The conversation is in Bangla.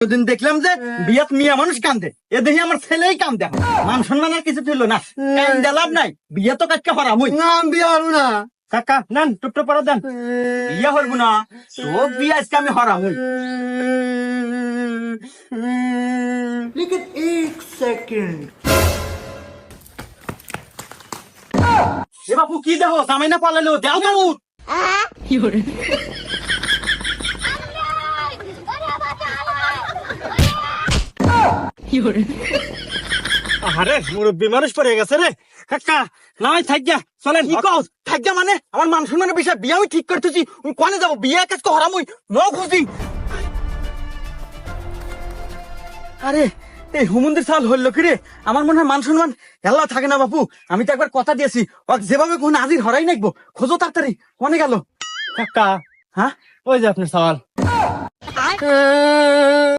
দিন দেখলাম যে বিয়াত মিয়া মানুষ কান্দে, এ দেখি আমার ছেলেই কান্দে, মান সম্মান আর কিছু তুললো না, কান্দে লাভ নাই, বিয়া তো কাজকে হরামই না বিয়া হবো না। কাকা নেন টুকটো পরে দেন, বিয়া হরবো না সব বিয়া আজকে আমি হরামই। लेकिन एक सेकंड এ বাপু কি দেখো জামাই না পালালো, দেও তো উঠ। আরে মুরব্বী মানুষ পড়ে গেছে রে কাকা, নাই থাক গিয়া চলেন। কি কও থাক গিয়া মানে আমার মান সম্মানের বিষয়, বিয়া আমি ঠিক করতেছি, কোনে যাবো, বিয়া কাজ তো হরামই ন খুঁজি। আরে এই হুমুন্দির সাল হইল কি রে, আমার মনে হয় মান সম্মান এল্লা থাকে না বাপু, আমি তো একবার কথা দিয়েছি ওকে যেভাবে কোন হাজির হরাই নাকবো, খোঁজো তাড়াতাড়ি কোনে গেল। কাকা হ্যাঁ ওই যে আপনার সওয়াল।